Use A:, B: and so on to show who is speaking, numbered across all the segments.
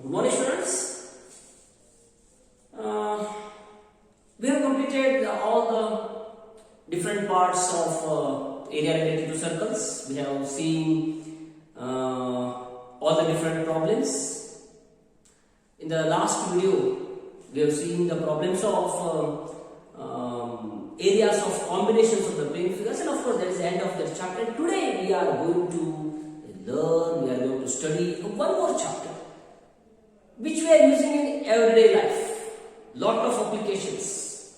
A: Good morning, students. We have completed all the different parts of area related to circles. We have seen all the different problems. In the last video, we have seen the problems of areas of combinations of the plane figures, and of course that is the end of that chapter. And today we are going to learn, we are going to study one more chapter which we are using in everyday life. Lot of applications.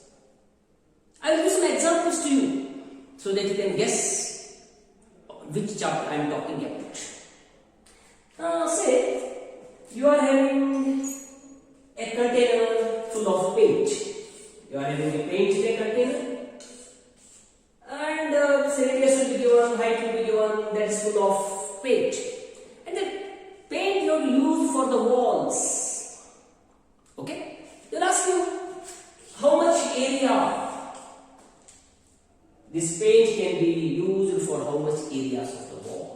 A: I will give some examples to you so that you can guess which chapter I am talking about. Say you are having a container full of paint. You are having a paint in a container, and say radius will be given, height will be given, that is full of paint. And the paint you have used for the walls. Okay? They will ask you how much area this paint can be used for, how much areas of the wall.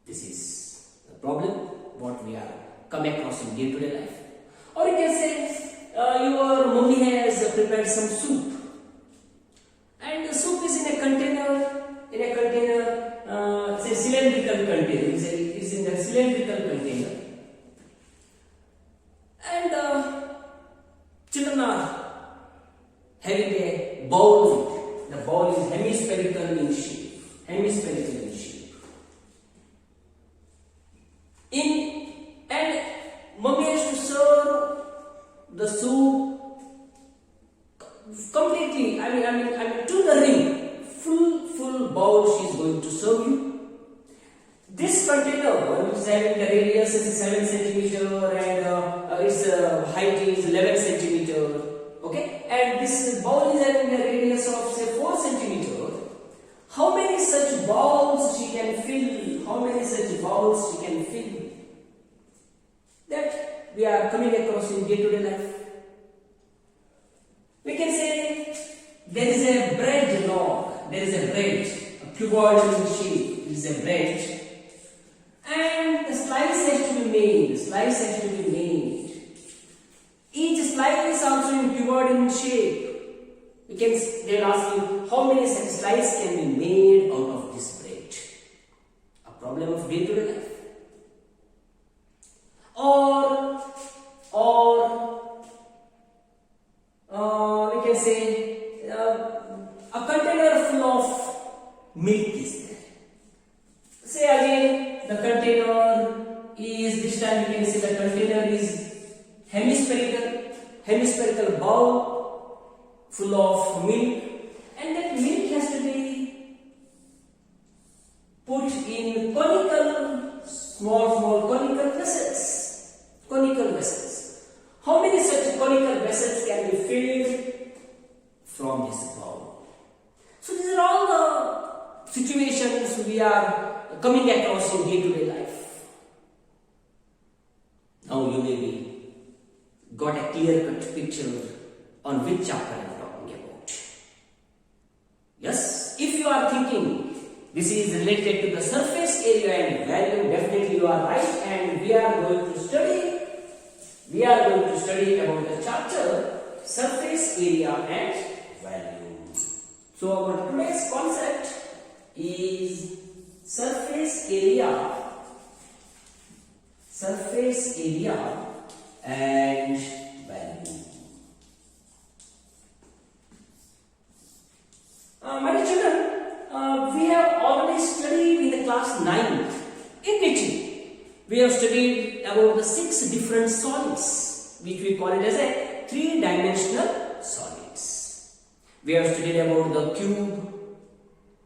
A: This is the problem what we are come across in day-to-day life. Or you can say your mummy has prepared some soup, and the soup is in a container. It's a cylindrical container. It's in a cylindrical container, and children are having a bowl. The bowl is hemispherical in shape. And mummy has to serve the soup completely. I mean to the rim. Full bowl she is going to serve you. This container, which is having the radius is 7 centimeter and its height is 11 centimeter. Okay, and this bowl is having a radius of say 4 centimeter. How many such bowls she can fill? That we are coming across in day-to-day life. We can say there is a bread log. There is a bread, a cuboid in shape. There is a bread, and the slice has to be made. Each slice is also in cuboid in shape. They will ask you how many such slices can be made out of this bread. A problem of day-to-day life. Or we can say a container full of milk is there. Say again, the container is, this time you can see the container is hemispherical bowl full of milk, and that milk has to be put in small conical vessels. How many such conical vessels can be filled from this bowl? So these are all the situations we are coming across in day-to-day life. Now you maybe got a clear-cut picture on which chapter I am talking about. Yes, if you are thinking this is related to the surface area and volume, definitely you are right, and we are going to study about the chapter surface area and volume. So our today's concept is surface area and volume. My dear children, we have already studied in the class 9 in detail. We have studied about the 6 different solids, which we call it as a 3-dimensional solids. We have studied about the cube,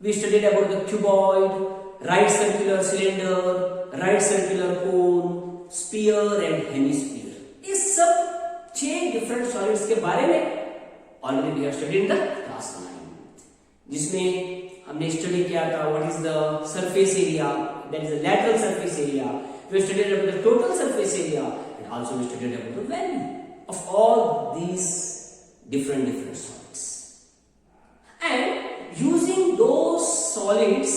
A: we studied about the cuboid, right circular cylinder, right circular cone, sphere and hemisphere. इस सब 6 different solids के बारे में already we have studied in the class 9, जिसमें हमने study किया था what is the surface area, that is the lateral surface area. We studied about the total surface area, and also we studied about the value of all these different solids. And using those solids,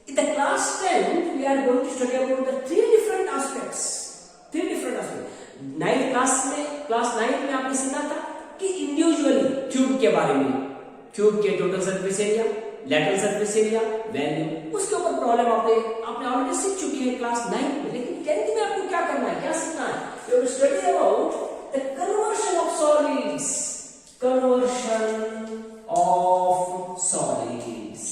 A: in the class 10, we are going to study about the 3 different aspects. 3 हमने सीखा था कि individually tube के बारे में, tube के total surface area, lateral surface area, value, उसके ऊपर प्रॉब्लम आपने ऑलरेडी सीख चुकी है क्लास 9 में। लेकिन 10th में आपको क्या करना है, क्या सीखना है? You have to study about the conversion of solids, conversion of solids,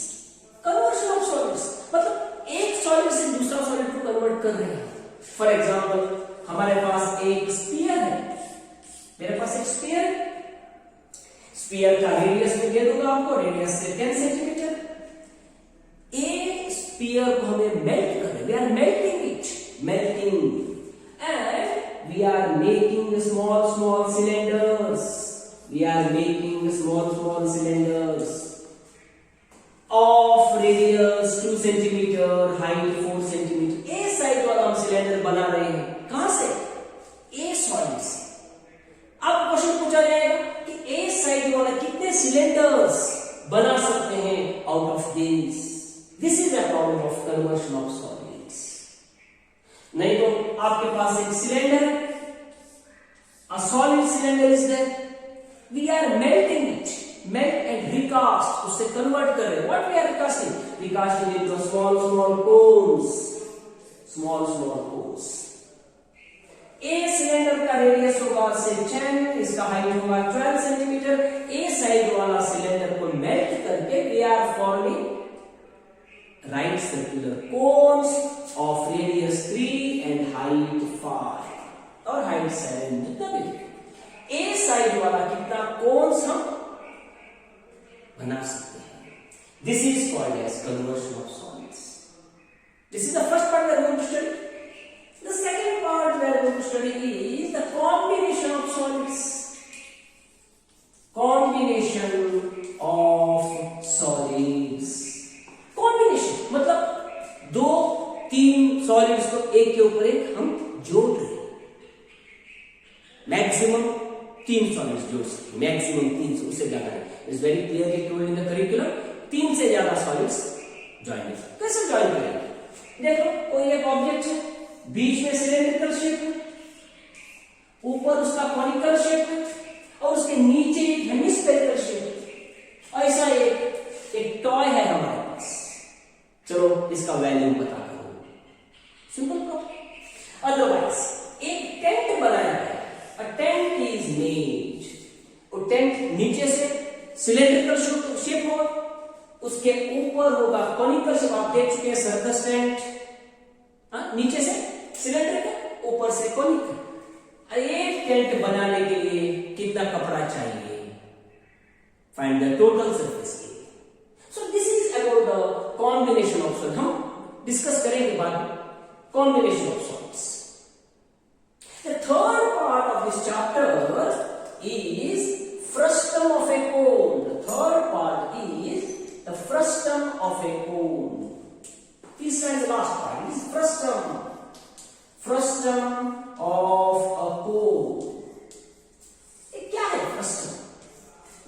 A: conversion of solids मतलब एक सॉलिड से दूसरा सॉलिड को कन्वर्ट कर रहे हैं। फॉर एग्जांपल हमारे पास एक स्फीयर है, मेरे पास एक स्फीयर है, स्फीयर का रेडियस में दे दूंगा आपको, रेडियस से 10 सेंटीमीटर। एक स्फीयर को हमें मेल्ट कर रहे हैं, we are melting it, melting, and we are making small small cylinders, we are making small small cylinders of radius 2 centimetre, height 4 centimetre. A size वाला हम सिलेंडर बना रहे हैं, कहां से? ए सॉलिड से। अब क्वेश्चन पूछा जाएगा कि ए साइज वाला कितने सिलेंडर्स बना सकते हैं out of this? This is the problem of conversion of solids. नहीं तो आपके पास एक सिलेंडर है, a solid cylinder is there, we are melting it, melt and recast, उससे कन्वर्ट कर रहे हैं। What we are recasting? Recasting into small small cones, small small cones. ए सिलेंडर का रेडियस होगा से 10, इसका हाइट होगा 12 सेंटीमीटर। ए साइज वाला सिलेंडर को मेल्ट करके we are forming right circular cones of radius 3 and height 5 और हाइट 7, जितना भी। ए साइज वाला कितना कोन्स हम बना सकते हैं? This is called as conversion of solids. This is the first part we are going to study. The second part we are going to study is the combination of solids. Combination of solids. Combination मतलब 2-3 solids को एक के ऊपर एक हम जोड़ रहे हैं। मैक्सिमम 3 सॉलिड्स जोड़ सकते हैं, मैक्सिमम 3, उससे ज्यादा नहीं। It's very clearly told in the curriculum, 3 से ज्यादा सॉलिड्स ज्वाइन। कैसे ज्वाइन करेंगे? देखो, कोई एक ऑब्जेक्ट है, बीच में सिलेंड्रिकल शेप है, ऊपर उसका कॉनिकल शेप है और उसके नीचे हेमिस्फेरिकल शेप है। ऐसा एक टॉय है हमारे पास। चलो इसका वैल्यू पता करो, सिंपल प्रॉब्लम। अदरवाइज एक टेंट बनाया है, अ टेंट इज मेड, वो टेंट नीचे से सिलेंड्रिकल शेप होगा, उसके ऊपर होगा कॉनिकल शेप। आप देख चुके हैं सर्कस टेंट, नीचे से सिलेंडर, ऊपर से कॉनिकल। एक टेंट बनाने के लिए कितना कपड़ा चाहिए? Find the total surface area. So this is about the combination of solids. हम डिस्कस करेंगे बाद में combination of solids. The third part of this chapter is frustum of a cone. The third part is the frustum of a cone. This is the last part. This is frustum. Frustum of a cone. ये क्या है frustum?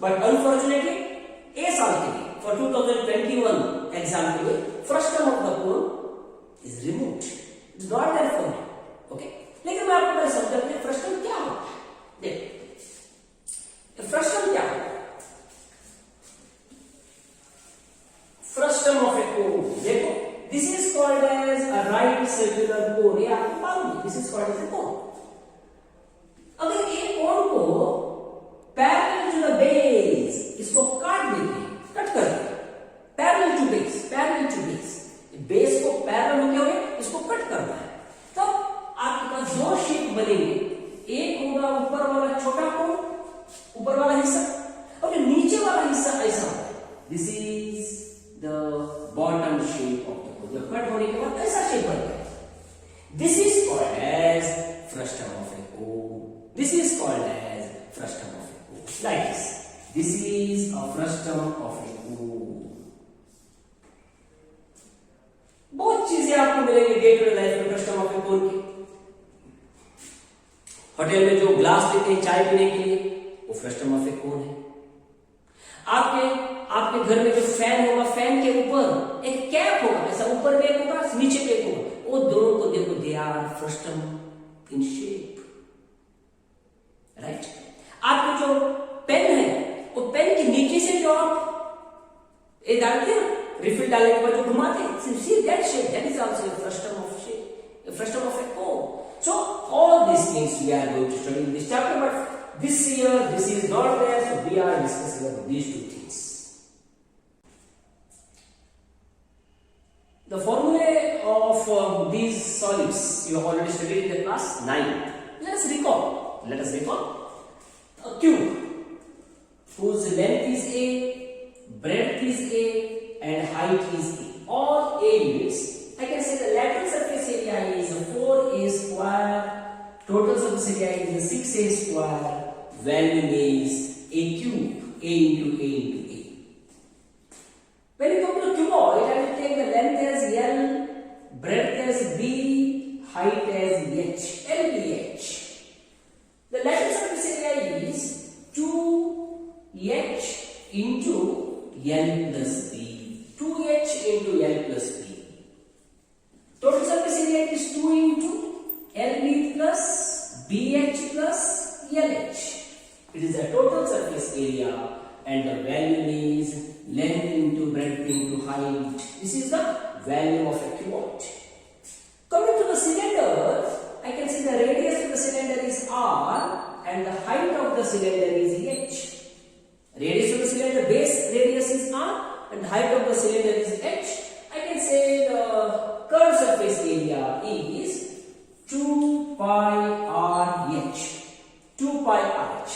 A: But unfortunately, ए साल के लिए for 2021 exam के लिए frustum of the cone is removed. It's not there for me. Okay? लेकिन मैं आपको पहले समझाता हूँ frustum क्या है। देखो, frustum क्या है? Frustum of a cone. देखो, this is called as a right circular cone. ये आपको मालूम है, this is called as a cone. अगर एक कोन को पैरेलल टू द बेस, इसको काट देंगे, कट कर देंगे, parallel to base, parallel to base, base को पैरेलल होके हुए इसको कट करना है, तब आपके पास दो शेप बनेंगे। एक होगा ऊपर वाला छोटा कोन, ऊपर वाला हिस्सा, और नीचे वाला हिस्सा ऐसा होगा। This is the bottom shape of the cone. जब कट होने के बाद ऐसा शेप बन गया। This is called as frustum of a cone. This is called as frustum of a cone. Like this, this is a frustum of a cone. बहुत चीजें आपको मिलेंगी डे टू डे लाइफ में फ्रस्टम ऑफ ए कोन की। Hotel में जो glass देते हैं चाय पीने के लिए, वो फ्रस्टम ऑफ ए कोन है। आपके घर में जो फैन होगा, फैन के ऊपर एक कैप होगा, ऐसा ऊपर में एक होगा, नीचे पे एक होगा, वो दोनों को देखो, they are frustum in shape, right. आपको जो पेन है वो पेन के नीचे से जो आप ये डालते हैं रिफिल डालने के बाद जो घुमाते हैं, see that shape, that is also a frustum of shape, a frustum of a cone. So all these things we are going to study in this chapter, but this year this is not there, so we are discussing about these two things. The formulae of these solids you have already studied in the class 9. Let us recall. A cube whose length is A, breadth is A, and height is A. All A units. I can say the lateral surface area is 4A square, total surface area is 6A square, volume is A cube, A into A into A. When you come to the cuboid, I will take the length as L, breadth as B, height as H, LBH. The lateral surface area is 2H into L plus B. 2H into L plus B. Total surface area is 2 into LB plus BH plus LH. It is the total surface area and the value is length into breadth into height. This is the value of a cuboid. Coming to the cylinder, I can see the radius of the cylinder is R and the height of the cylinder is H. Radius of the cylinder, base radius is R and the height of the cylinder is H. I can say the curved surface area is 2 pi RH. 2 pi RH.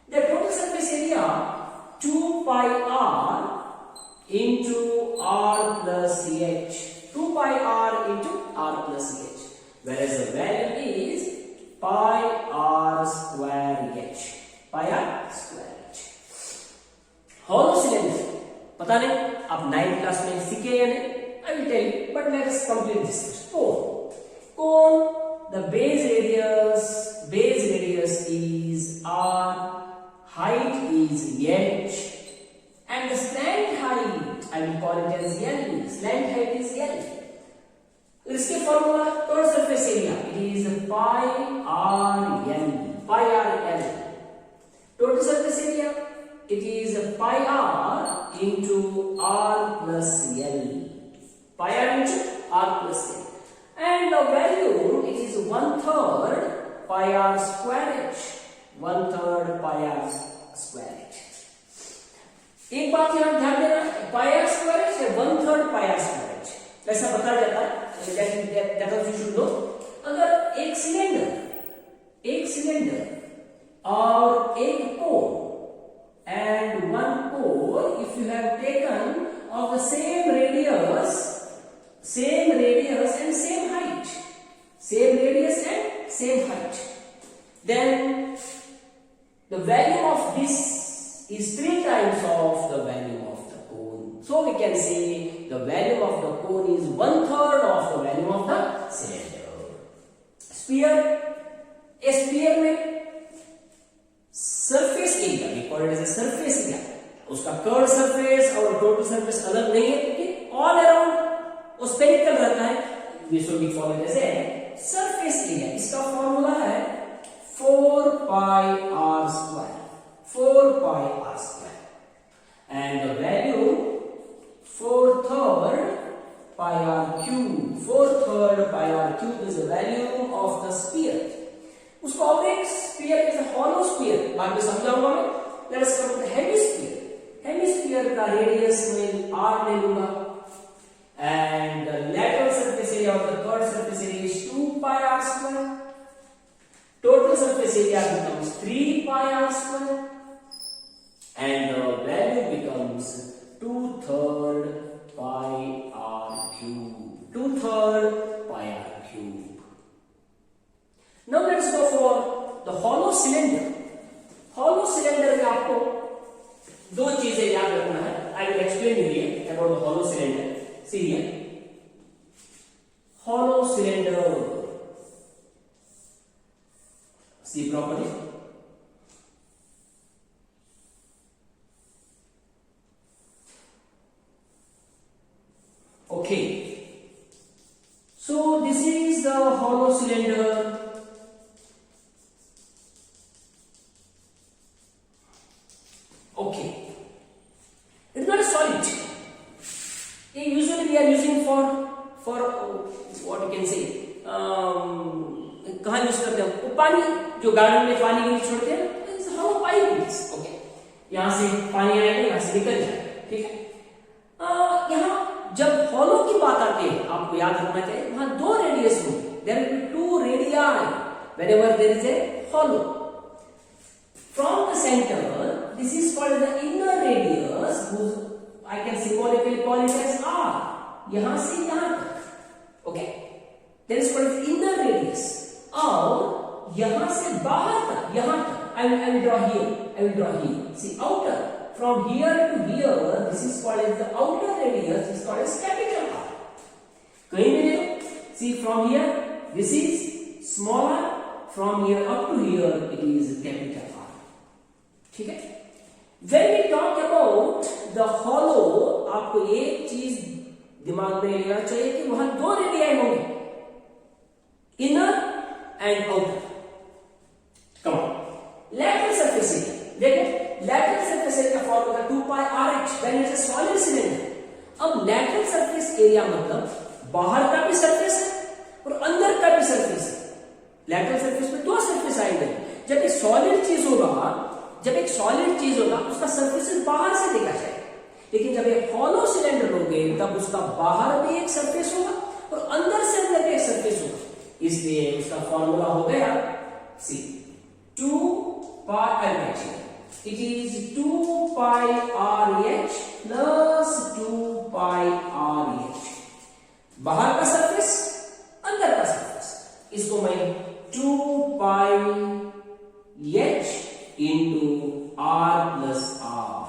A: The total surface area 2 pi R into R plus H. 2 pi R into R plus H. Whereas the value is pi R square H. Pi R square H. Hollow cylinder. पता नहीं आप 9th class में सीखे या नहीं? I will tell you, but let us complete this first. Cone. The base radius is R, height is H, and the slant height, I will call it as L. Slant height is L. इसके formula curved surface area, it is pi r L. Pi r L. Total surface area, it is pi r into r plus L. Pi r into r plus L. And the value, it is 1/3 pi r square h. 1/3 pi r square h. एक बात यहाँ ध्यान देना, pi r square h है 1/3 pi r square h. ऐसा बता जाता है, that also you should know. अगर एक सिलेंडर और एक कोन and one core, if you have taken of the same radius and same height, then the value of this is 3 times of the value of the cone. So we can say the value of the cone is 1/3 of the value of the cylinder. A sphere में surface area, we call it as a surface area. उसका curve surface और total surface अलग नहीं है क्योंकि all around वो spherical रहता है. So we call it as a surface area. इसका फॉर्मूला है 4 pi r square. 4 pi r square. And the value 4/3 pi r cube. 4/3 pi r cube is the value of the sphere. उसको और एक sphere is a hollow sphere, बाद में समझाऊंगा मैं. Let us come to hemisphere. Hemisphere का radius मैं r ले लूंगा and the lateral surface area of the curved surface area is 2 pi r square. Total surface area becomes 3 pi r square and the value becomes 2/3 pi r cube. 2/3 pi r cube. Now let's go for the hollow cylinder. Hollow cylinder में आपको दो चीजें याद रखना है. I will explain you here about the hollow cylinder. See here. Hollow cylinder. See properly. Okay. So this is the hollow cylinder. कहाँ use करते हैं? वो पानी जो गार्डन में पानी के लिए छोड़ते हैं, हॉलो पाइप। ओके, यहाँ से पानी आएगा, यहाँ से निकल जाएगा, ठीक है। यहाँ जब हॉलो की बात आती है, आपको याद रखना चाहिए वहां दो रेडियस होंगे, there will be two radius whenever there is a hollow. From the centre, this is called the inner radius, I can symbolically call it as R. यहां से यहां तक, okay, that is called as inner radius. और यहां से बाहर तक, यहां तक, I will draw here. I will draw here. See, outer. From here to here, this is called as the outer radius. Is called as capital R. कहीं भी देखो. See, from here, this is small r. From here up to here, it is capital R. ठीक है? When we talk about the hollow, आपको एक चीज दिमाग में लेना चाहिए कि वहां दो रेडियाई होंगे, inner and outer. Come lateral surface area, देखो लैटरल सरफेस एरिया का formula 2 pi RH when it is a solid cylinder. अब लैटरल सरफेस एरिया मतलब बाहर का भी सरफेस है और अंदर का भी सरफेस है। लैटरल सरफेस में दो सरफेस आएंगे। जब एक सॉलिड चीज होगा, जब एक सॉलिड चीज होगा उसका सरफेस बाहर से देखा जाएगा, लेकिन जब एक हॉलो सिलेंडर होगे तब उसका बाहर भी एक सरफेस होगा और अंदर से अंदर भी एक सरफेस होगा। इसलिए उसका फॉर्मूला हो गया सी 2 पाई RH, it is 2 pi RH plus 2 pi RH। बाहर का सरफेस, अंदर का सरफेस, इसको मैं 2 पाई H into R plus R.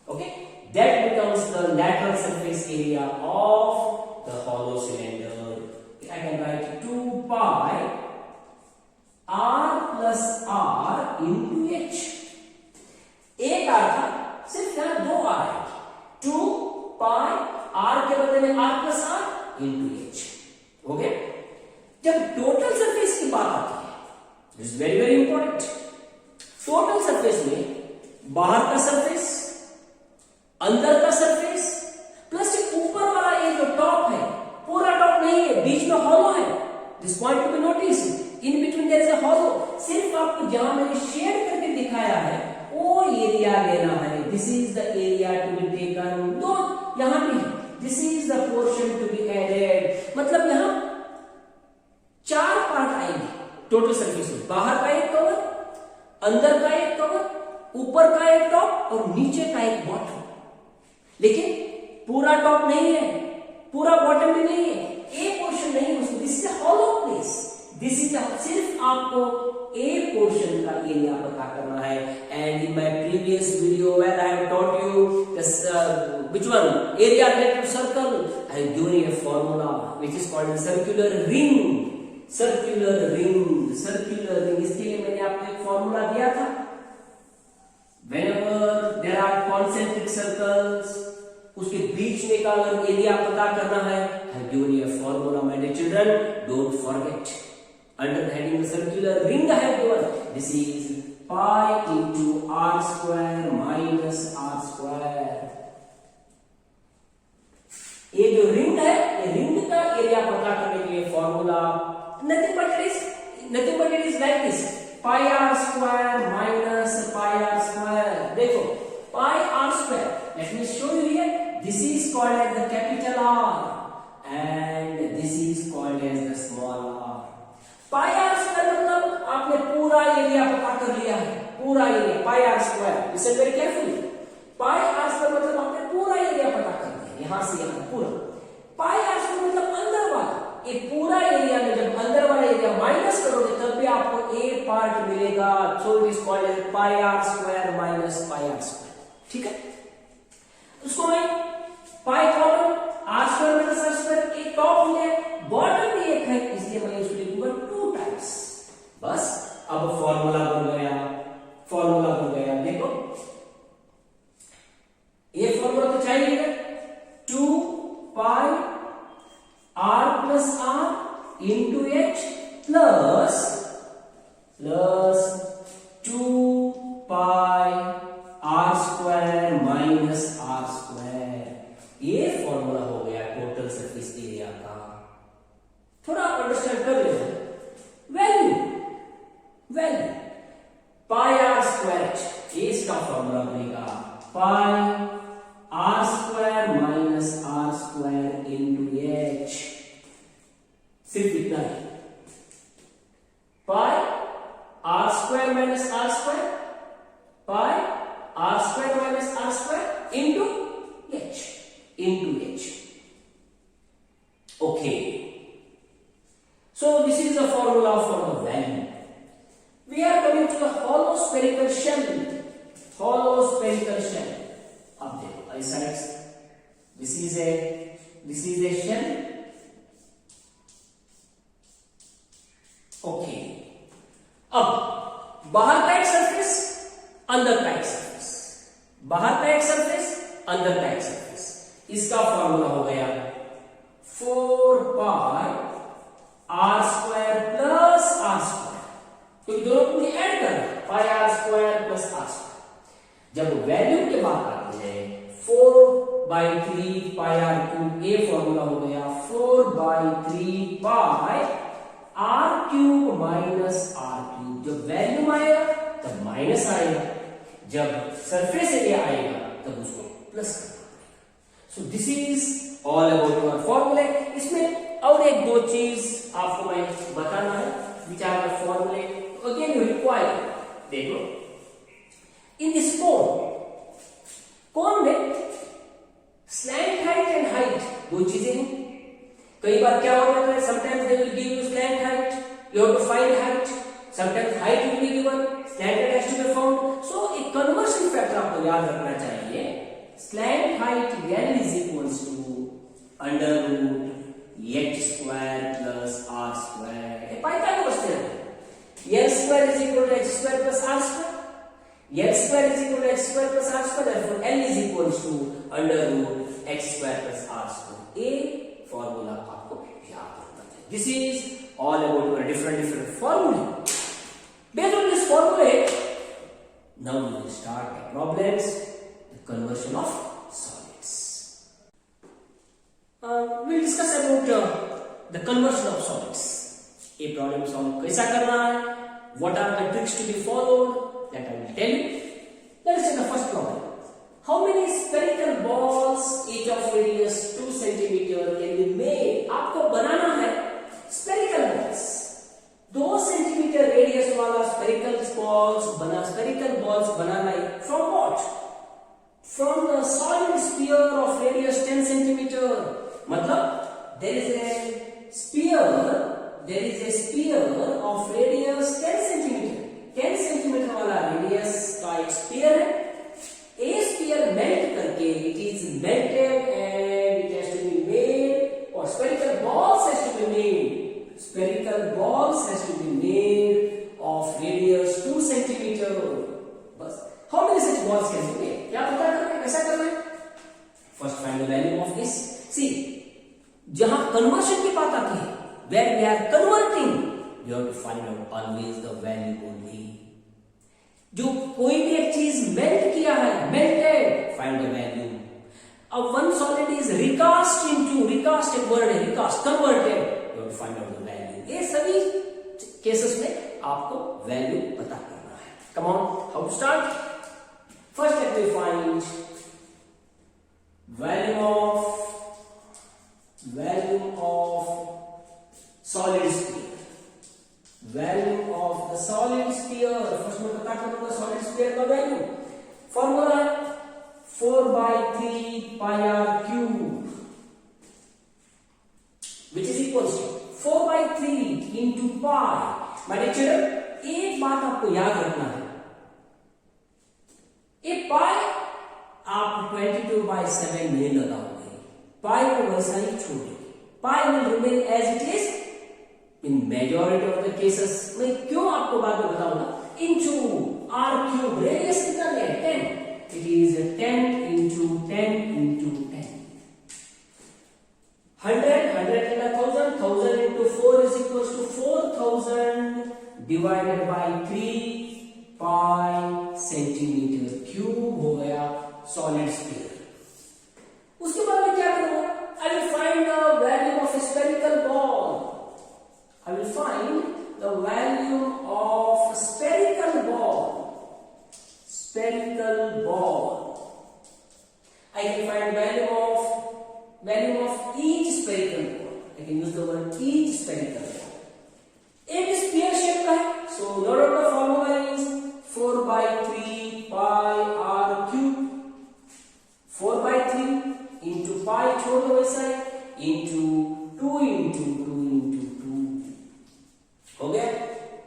A: Okay, that becomes the lateral surface area of the hollow cylinder. I can write 2 pi R plus R into H. एक R था, सिर्फ यहाँ दो R है। 2 pi R के बदले में R plus R into H. हो गया? जब टोटल सरफेस की बात आती है, this is very very important. Total surface में बाहर का सरफेस, अंदर का सरफेस प्लस ऊपर वाला ये जो टॉप है, पूरा टॉप नहीं है, बीच में हॉलो है। This point to be notice, in between there is a hollow. सिर्फ आपको जहां मैंने शेड करके दिखाया है वो एरिया लेना है। This is the area to be taken. दो यहां भी है, this is the portion to be added. मतलब यहां चार पार्ट आएंगे टोटल सरफेस में। बाहर का एक कवर, अंदर का एक कवर, ऊपर का एक टॉप और नीचे का एक बॉटम। लेकिन पूरा टॉप नहीं है, पूरा बॉटम भी नहीं है, ए पोर्शन नहीं है उसमें। This is a hollow place. This is सिर्फ आपको ए पोर्शन का एरिया पता करना है। And in my previous video when I have taught you which one area related to circle, I have given you a formula which is called circular ring. Circular ring, circular ring, इसके लिए मैंने आपको एक formula दिया था। Whenever there are concentric circles, उसके बीच में का अगर एरिया पता करना है, I have given you a formula, my dear children, don't forget. Under the heading circular ring I have given, this is pi into r square minus r square. ये जो ring है, ये रिंग का area पता करने के लिए formula nothing but it is like this, pi r square minus pi r square. देखो pi r square, let me show you here, this is called as the capital R and this is called as the small r. pi r square मतलब आपने पूरा area पता कर लिया है, पूरा area pi r square. Listen very carefully, pi r square मतलब आपने पूरा एरिया पता कर लिया, यहां से यहां पूरा। pi r square मतलब अंदर वाला, ये पूरा एरिया में जब अंदर वाला एरिया माइनस करोगे तब भी आपको ए पार्ट मिलेगा। So it is called as pi R square minus pi R square. ठीक है, उसको मैं pi common, R square minus R square, एक टॉप हो गया, बॉटम भी एक है, इसलिए मैं उसको लिखूंगा 2 टाइम्स। बस अब फॉर्मूला बन गया, फॉर्मूला बन गया। देखो ये फॉर्मूला तो चाहिए 2 पाई R plus R into H plus 2 pi R square minus R square. ये formula value pi R square h, इसका फॉर्मूला बनेगा pi R square minus R square into H, सिर्फ इतना ही, pi R square minus R square, pi R square minus R square into H. Okay, so this is the formula for the value. We are coming to the hollow spherical shell. अब देखो ऐसा this is a shell. Okay, अब बाहर का एक surface, अंदर का एक सरफेस, बाहर का एक सरफेस, अंदर का एक सरफेस, इसका फॉर्मूला हो गया 4 pi R square plus R square, क्योंकि दोनों को ऐड करना, pi R square plus R square. जब वैल्यू की बात आती है 4/3 पाई आर क्यूब, ए फॉर्मूला हो गया 4/3 pi R cube minus R cube. जब वैल्यू आएगा तब माइनस आएगा, जब सरफेस एरिया आएगा तब उसको प्लस करना पड़ेगा. So this is all about your फॉर्मूले. इसमें और एक दो चीज आपको मैं बताना है, विच आर द फॉर्मूले. अगेन यू रिक्वायर, देखो इन दिस कोन में स्लैंट हाइट एंड हाइट दो चीजें हैं. कई बार क्या हो जाता है, sometimes they will give you slant height, you have to find height, sometimes height will be given, slant height has to be found. So एक कन्वर्शन फैक्टर आपको याद रखना चाहिए. Slant height L is equals to under root h square plus r square. ये Pythagoras theorem. L square is equal to h square plus r square. L square is equal to h square plus r square. Therefore L is equals to under root h square plus r square. ये formula आपको याद रखना चाहिए. This is all about your different formula. Based on this formula, now we will start the problems, the conversion of solids. We'll discuss about the conversion of solids. A problem solve कैसा करना है? What are the tricks to be followed? That I will tell you. Let us take the first problem. How many spherical balls, each of radius 2 centimeter, can be made? आपको बनाना है spherical balls. 2 centimeter radius वाला spherical balls बनाना है. From what? From the solid sphere of radius 10 centimeter. मतलब there is a sphere of radius 10 centimeter. 10 centimeter वाला radius का एक sphere है. A sphere melt करके it is melted and it has to be made, or spherical balls has to be made. Spherical balls has to be made of radius 2 centimeter. बस. How many such balls can be made? क्या पता करना है, कैसा करना है? First find the value of this. See, जहां conversion की बात आती है, where we are converting, you have to find out always the value only. जो कोई भी एक चीज मेल्ट किया है, melted, find the value. अब one solid is recast एक word है, recast, converted, you have to find out the value. ये सभी केसेस में आपको वैल्यू पता करना है. Come on, how to start? First let me find value of solid sphere. Value of the solid sphere. First मैं पता करूंगा solid sphere का वैल्यू. फॉर्मूला है 4/3 pi r cube, which is equals to 4/3 into pi. My dear children, एक बात आपको याद रखना है, ये पाई आप 22/7 नहीं लगाओगे, पाई को वैसा ही छोड़ोगे. Pi will remain as it is in majority of the cases. मैं क्यों आपको बाद में बताऊंगा. इनटू आर क्यूब, रेडियस कितना है 10, it is 10 into 10 into 10. 100 into 1000 into 4 is equals to 4000 divided by 3 pi centimetre cube हो गया सॉलिड स्फीयर. उसके बाद मैं क्या करूंगा, I will find the value of spherical ball. I will find the value of spherical ball. I can find value of each spherical ball. I can use the word each spherical ball. एक sphere shape का है, so note of the formula is 4 by 3 pi r cube. 4 by 3 into pi छोड़ दो वैसा है into 2 into 2 into 2 हो गया.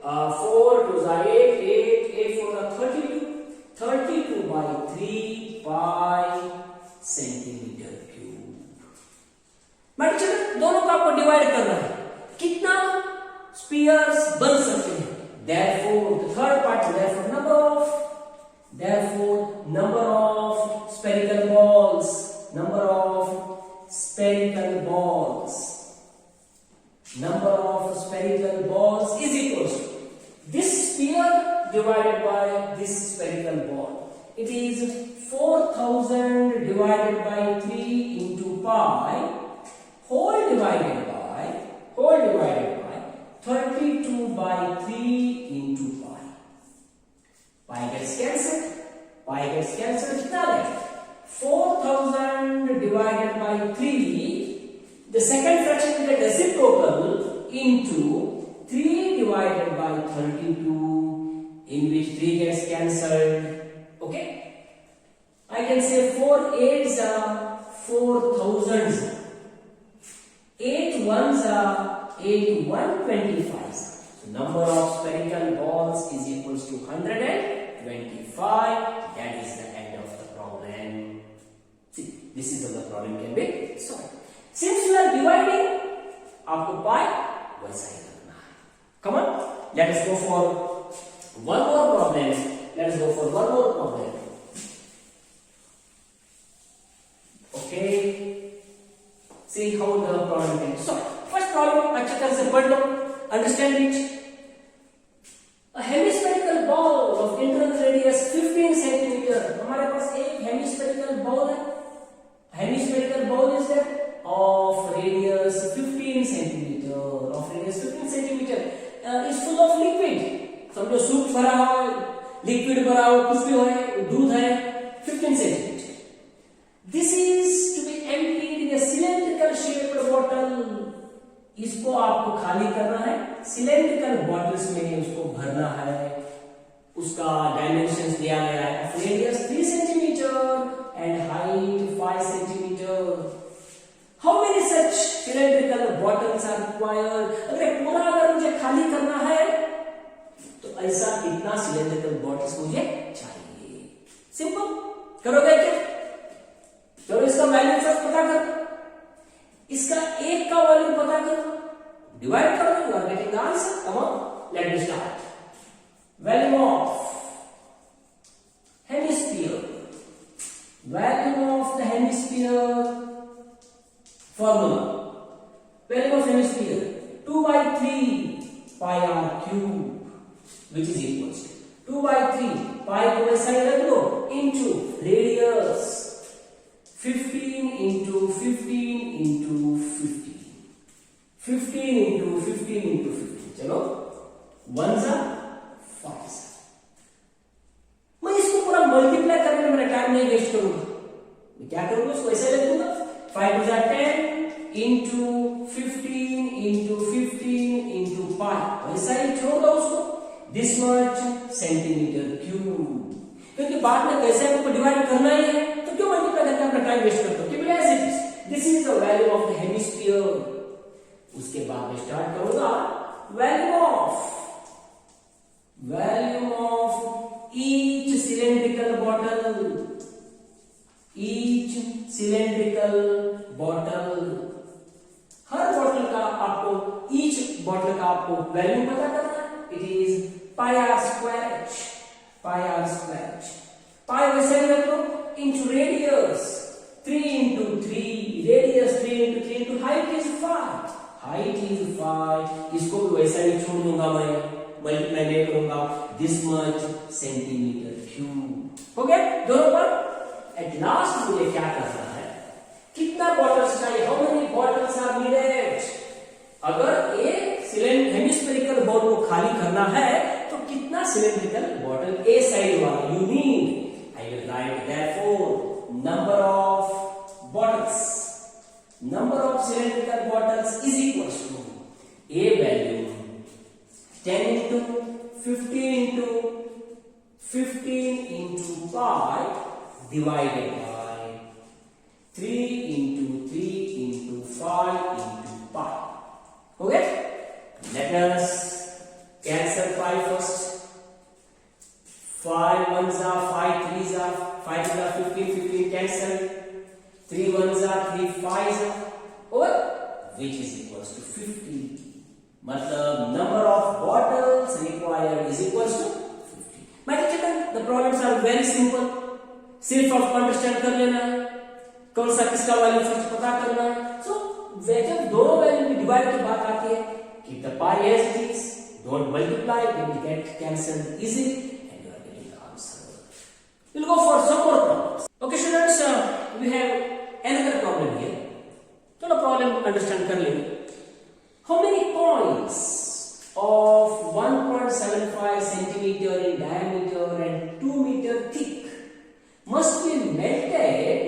A: 4 to 8, 8 4 32, 32 by 3 pi centimetre cube. But चलो दोनों का आपको डिवाइड करना है, कितना स्पीयर्स बन सकते हैं. Therefore the third part, therefore number of spherical balls, number of spherical balls is equals to this sphere divided by this spherical ball. It is 4000 divided by 3 into pi whole divided by 32 by 3 into pi. Pi gets cancelled. कितना है? 4000 divided by 3. The second fraction will get reciprocal into 3 divided by 32, in which 3 gets cancelled. Okay? I can say 4 8s are 4000s. 8 1s are 8 125s. So number of spherical balls is equals to 125. That is the end of the problem. See, this is how the problem can be solved. Since you are dividing, आपको pi वैसा ही करना है. Come on, let us go for one more problem. Okay, see how the problem can be solved. First problem अच्छी तरह से पढ़ लो, understand it. A hemispherical ball of internal radius 15 centimeter. हमारे पास एक hemispherical ball है. Hemispherical ball is that of radius 15 centimeter. Is full of liquid. समझो soup भरा हो, लिक्विड भरा हो, कुछ भी हो, दूध है, 15 centimeter. This is to be emptied in a cylindrical shaped bottle. इसको आपको खाली करना है, सिलेंड्रिकल बॉटल्स में उसको भरना है. उसका डायमेंशंस दिया गया है, radius 3 centimetre and height 5 centimetre. How many such cylindrical bottles are required? अगर मुझे खाली करना है तो ऐसा कितना सिलेंड्रिकल बॉटल्स मुझे चाहिए. सिंपल, करोगे क्या? चलो इसका वैल्यू फर्स्ट पता करो, इसका एक का वैल्यू पता करो, डिवाइड करो, you are getting the answer. Come on, let me start. Value of hemisphere formula. Value of hemisphere 2 by 3 pi r cube, which is equals to 2 by 3 pi को ऐसा ही रख दो into radius 15 into 15 into 15 15 into 15 into 15. चलो 1s are 5s. मैं इसको पूरा multiply करने में मेरा टाइम नहीं वेस्ट करूंगा. मैं क्या करूंगा, इसको ऐसे लिख दूंगा. 5 is 10 into 15 into 15 into pi. वैसा ही छोड़ दो उसको. This much centimeter cube. क्योंकि बाद में कैसे हमको डिवाइड करना ही है, तो क्यों मल्टीप्लाई करके अपना टाइम वेस्ट करते हो? Keep it as it is. This is the value of the hemisphere. उसके बाद मैं स्टार्ट करूंगा value of each cylindrical bottle. Her bottle का आपको ईच बॉटल का आपको वैल्यू पता करना है. It is pi R square. Pi वैसे ही रख लो into radius 3 into 3, radius 3 into 3 into height is 5. इसको भी वैसा ही छोड़ दूंगा, मैं मल्टीप्लाई नहीं करूंगा. This much centimetre cube. हो गया दोनों पर. एट लास्ट मुझे क्या करना है, कितना बॉटल्स चाहिए, how many bottles are needed. अगर एक हेमिस्फेरिकल बॉल को खाली करना है तो कितना सिलेंड्रिकल बॉटल ए साइड वाला you need, I will write therefore number of bottles, number of cylindrical bottles is equals to a value 10 into 15 into pi divided by 3 into 3 into 5 into pi. Okay, let us cancel pi first. 5 ones are 5 threes are 5 is are 15 15 cancel, 3 ones are 3 fives are, or which is equals to 50. मतलब number of bottles required is equals to 50. My dear children, the problems are very simple. सिर्फ आपको understand कर लेना है, कौन सा किसका value first पता करना है. सो जब दोनों वैल्यू की डिवाइड की बात आती है, keep the pi as it is, don't multiply, they will get cancelled easily and you are getting the answer. We'll go for some more problems. Okay students, we have another problem here. चलो problem understand कर लेंगे. How many coins of 1.75 centimeter in diameter and 2 meter thick must be melted.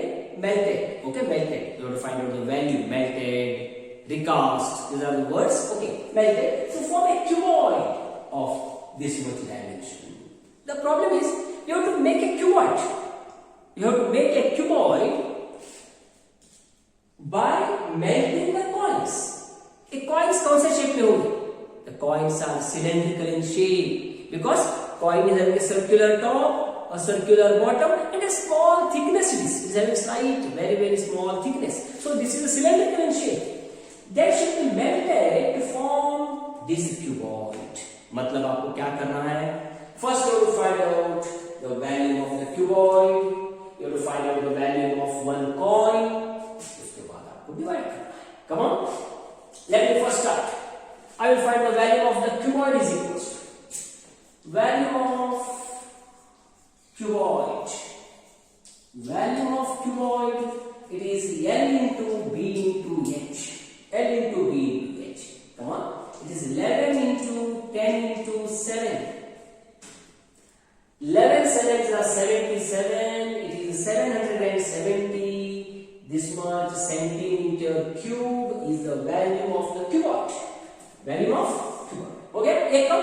A: Okay, melted. You have to find out the value. Melted, recast. These are the words. Okay, melted. So form a cuboid of this much dimension. The problem is you have to make a cuboid. You have to make a cuboid by melting the coins. A coins कौन से shape में होंगे? The coins are cylindrical in shape because coin is having a circular top, a circular bottom, and a small thickness. It is having slight, very small thickness. So this is a cylindrical in shape. That should be melted to form this cuboid. मतलब आपको क्या करना है? First you have to find out the value of the cuboid. You have to find out the value of one coin. उसके बाद आपको divide करना है. Come on. Let me first start. I will find the value of the cuboid is equals to value of cuboid. Value of cuboid, it is L into B into H. L into B into H. Come on. It is 11 into 10 into 7. 11 sevens are 77. It is 770. This much centimeter cube is the value of the cuboid. Value of cuboid. Okay, एक cup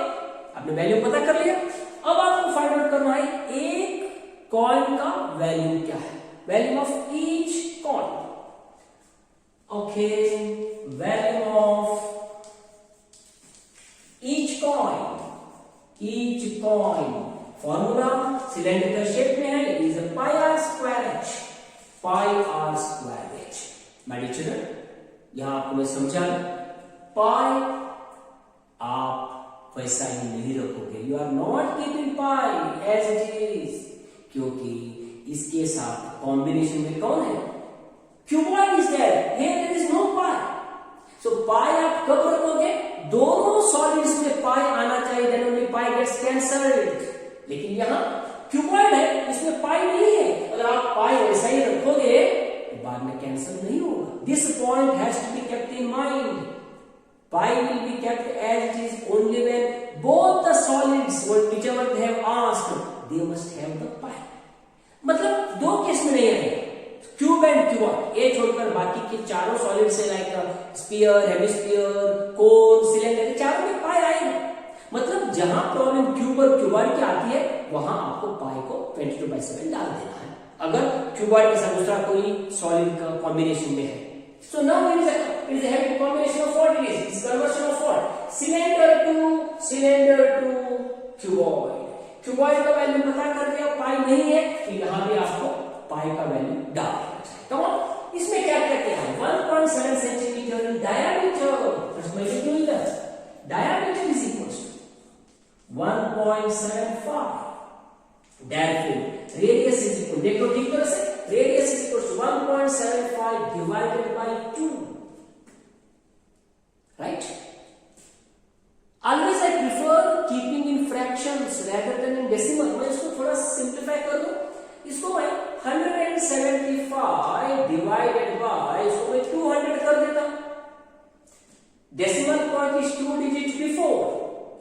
A: आपने value पता कर लिया. अब आपको find out करना है एक कॉइन का वैल्यू क्या है. Value of each coin. Okay, value of each coin. Each coin formula cylindrical shape में है. It is pi R square H. Pi R square H. My dear children, यहां आपको मैं समझा पाई आप वैसा ही नहीं रखोगे. You are not keeping pi as it is, क्योंकि इसके साथ कॉम्बिनेशन में कौन है? Cuboid is there. Here there is no pi. So pi आप कब रखोगे? दोनों सॉलिड्स में पाई आना चाहिए, then only pi gets cancelled. लेकिन यहां क्यूबॉइड है, इसमें पाई नहीं है. अगर आप पाई वैसा ही रखोगे तो बाद में कैंसिल नहीं होगा. This point has to be kept in mind. Pi will be kept as it is only when both the solids, whichever they have asked, they must have the pi. मतलब दो केस में नहीं आएगा, cube and cuboid. ए छोड़कर बाकी के चारों solid से लाइक स्फीयर, हेमिस्फीयर, कोन, सिलेंडर, चारों में पाई आएगा. मतलब जहां प्रॉब्लम क्यूब और क्यूबॉइड की आती है वहां आपको पाई को 22/7 डाल देना है, अगर क्यूबॉइड के साथ दूसरा कोई सॉलिड का कॉम्बिनेशन में है. So now it is having combination of what it is. It's conversion of what? Cylinder to cuboid. Cuboid का वैल्यू पता कर दिया, पाई नहीं है, तो यहाँ भी आपको पाई का वैल्यू डाल देना चाहिए. Come on. इसमें क्या कहते हैं? 1.7 सेंटीमीटर in diameter. First मैं लिख दूंगा. Diameter is equals to 1.75. Therefore, radius is equal. देखो ठीक तरह से. Radius is equals to 1.75 divided by 2. Right? Always I prefer keeping in fractions rather than in decimal. मैं इसको थोड़ा सिंप्लीफाई कर दूं. इसको मैं 175 divided by, इसको मैं 200 कर देता हूं. Decimal point is 2 digits before.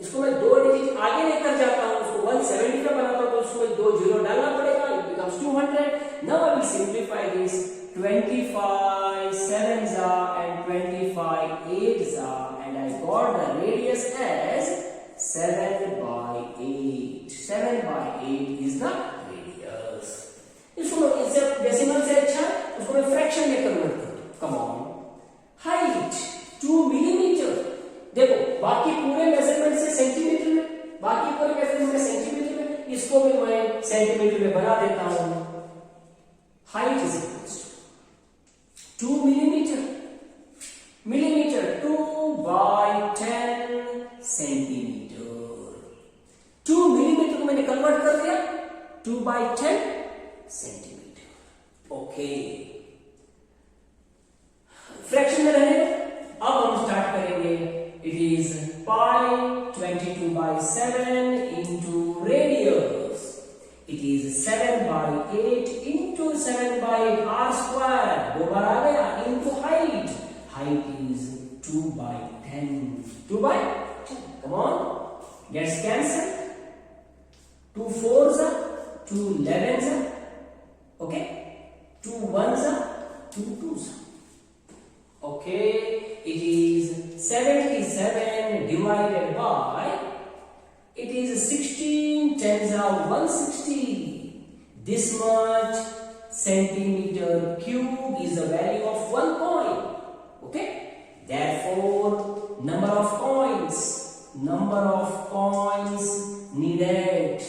A: इसको मैं 2 डिजिट आगे लेके लेकर जाता हूं, उसको 175 बनाता हूं, तो उसमें 2 जीरो डालना पड़ेगा, it becomes 200. Now I will simplify this. 25 sevens are and 25 eights are, and I got the radius as 7 by 8. 7 by 8 is the radius. इसको इससे डेसिमल से अच्छा उसको मैं फ्रैक्शन में कन्वर्ट कर दूं. Come on. Height 2 millimetre. देखो बाकी पूरे मेजरमेंट से सेंटीमीटर में, बाकी पूरे मेजरमेंट में सेंटीमीटर में, इसको भी मैं सेंटीमीटर में बना देता हूं. Height is equals 2 millimeter. Millimeter 2 by 10 centimeter. 2 millimeter को मैंने कन्वर्ट कर दिया 2 by 10 centimeter. ओके, फ्रैक्शन में रहने दो. अब हम स्टार्ट करेंगे. It is pi 22 by 7 into radius. It is 7 by 8 into 7 by 8 r square. दो बार आ गया. Into height. Height is 2 by 10. 2 by 10. Come on. Gets cancelled. 2 4s are, 2 11s are. Okay. 2 1s are, 2 2s are. Okay. It is 77 divided by, it is 16 tens are 160. This much centimeter cube is the value of 1 coin. Okay. Therefore, number of coins needed.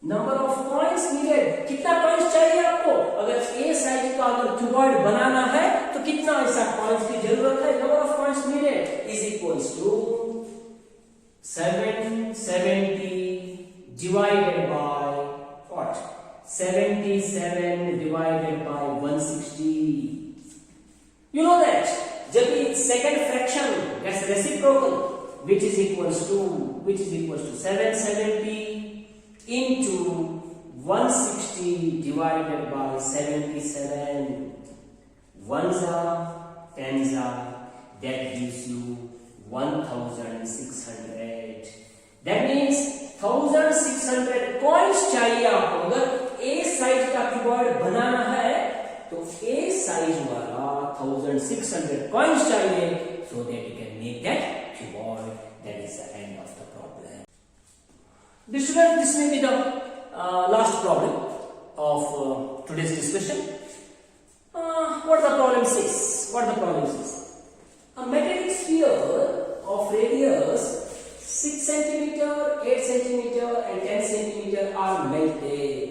A: Number of coins needed. कितना coins चाहिए आपको? अगर A size का अगर cuboid बनाना है तो कितना ऐसा coins की जरूरत है? Number of coins needed is equals to 770 divided by what? 77 divided by 160. You know that जब भी second fraction gets reciprocal, which is equals to 770 into 160 divided by 77. Ones are, tens are, that gives you 1600. That means 1600 coins चाहिए आपको. अगर A size का cuboid बनाना है तो A size वाला 1600 coins चाहिए, so that you can make that cuboid. That is the end of the problem. This may be the last problem of today's discussion. What the problem says? A metallic sphere of radius 6 centimeter, 8 centimeter and 10 centimeter are melted.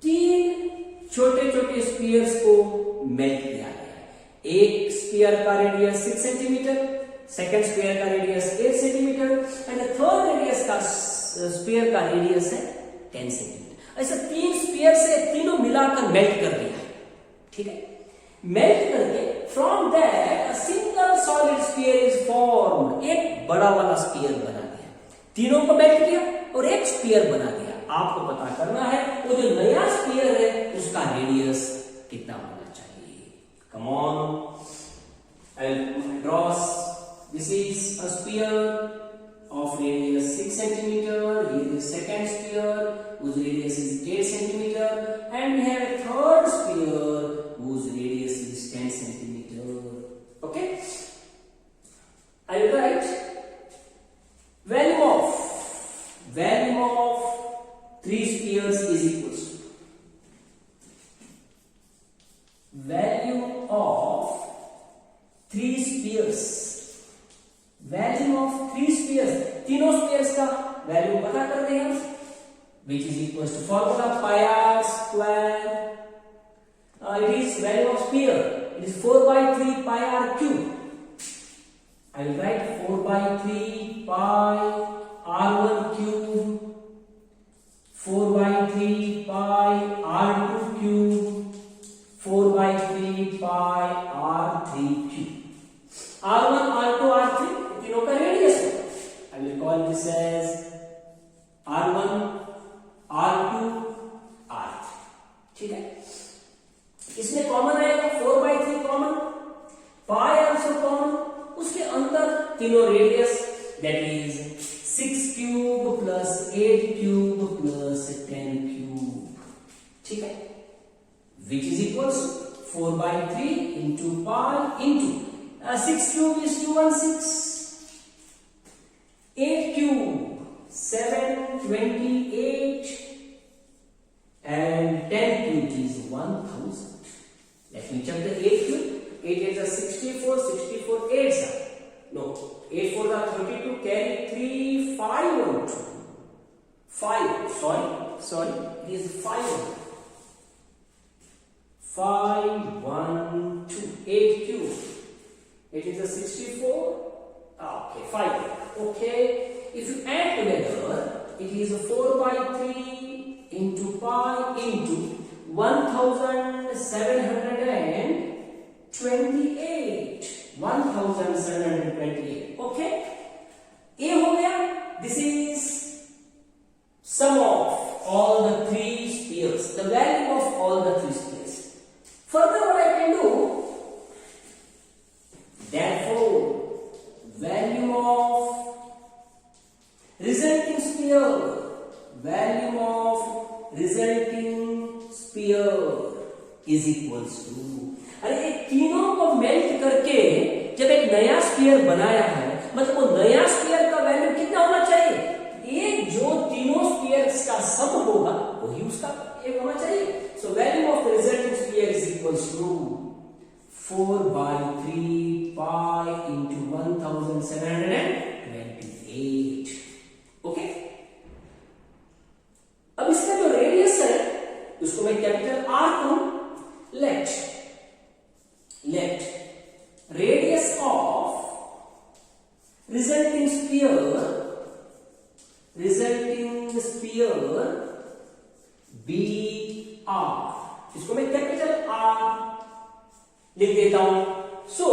A: 3 छोटे spheres को melt किया गया. एक spear का radius 6 centimetre, second sphere का radius 8 centimetre and third radius का spear का radius है 10 सेंटीमीटर. ऐसे 3 स्पीयर से तीनों मिलाकर मेल्ट कर दिया. ठीक है. मेल्ट करके from that a single solid sphere is formed. एक बड़ा वाला स्पीयर बना दिया. तीनों को मेल्ट किया और एक स्पीयर बना दिया. आपको पता करना है वो जो नया स्पीयर है उसका रेडियस कितना होना चाहिए. Come on, I will draw. This is a spear of radius 6 centimeter. Here is second sphere whose radius is 8 centimeter, and we have a third sphere whose radius is 10 centimeter. Okay, I will write value of 3 spheres is equals to value of 3 spheres. Value of 3 spheres, तीनों spheres का value पता कर दें हम, which is equals to formula pi r square. It is value of sphere. It is 4 by 3 pi r cube. I will write 4 by 3 pi r1 cube, 4 by 3 pi r2 cube, 4 by 3 pi r3 cube. r1 r2 r3 तीनों का radius है. I will call this as R1, R2, R3. ठीक है. इसमें common आएगा 4 by 3 common, pi also common. उसके अंदर तीनों radius, that is 6 cube plus 8 cube plus 10 cube, ठीक है, which is equals 4/3 into pi into 6 cube is 216, 8 cube 728 and 10 cube is 1000. Let me check the 8 cube. 8 is a 64, 64 8s are, no, 8 4 are 32, carry 3 5 1 2 5, sorry, it is 5 1 2, 8 cube, it is a 64, okay, 5, okay, if you add together it is a 4/3 into pi into 1728, 1728, okay, ये हो गया. This is sum of all the three spheres, the value of all the three spheres. Further what I can do, therefore value of resulting sphere, value of resulting sphere is equals to, अरे ये तीनों को melt करके जब एक नया sphere बनाया है, मतलब वो नया स्फीयर का वैल्यू कितना होना चाहिए, ये जो तीनों स्फीयर्स का सम होगा वही उसका एक होना चाहिए. So value of the resulting sphere is equals to 4/3 pi into 1728, okay. अब इसका जो रेडियस है उसको मैं कैपिटल आर कहूं. Let radius of resulting sphere be r, इसको मैं कैपिटल R लिख देता हूं. So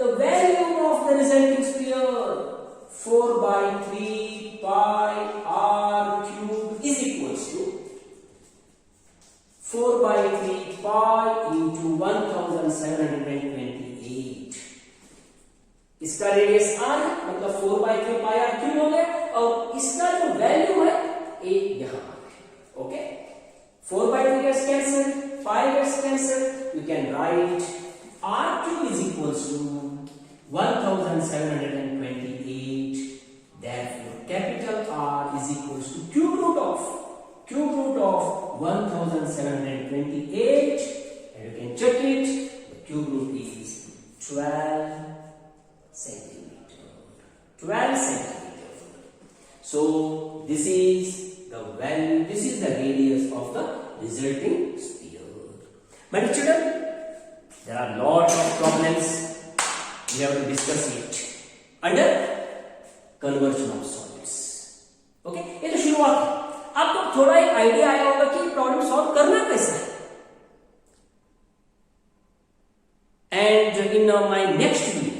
A: the value of the resulting sphere 4/3 pi r cube is equals to 4/3 pi into 1728. इसका रेडियस r है, मतलब 4/3 pi r क्यूब हो गया, और इसका जो वैल्यू है ये यहां आ गया. Okay, 4/3 gets cancelled, pi gets cancelled, you can write r cube is equals to 1728. Therefore capital R is equals to cube root of 1728, and you can check it. The cube root is 12 centimeter. 12 centimeter. So this is the value. This is the radius of the resulting sphere. My dear children, there are lots of problems. We have to discuss it under conversion of solids. Okay, ये तो शुरुआत है. आपको थोड़ा एक idea आया होगा कि प्रॉब्लम सॉल्व करना कैसे है. And in my next video,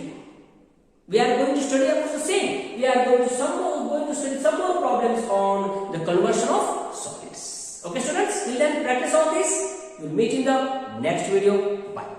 A: we are going to study about the same. We are going to study some more problems on the conversion of solids. Okay, students. Till then, practice all this. We'll meet in the next video.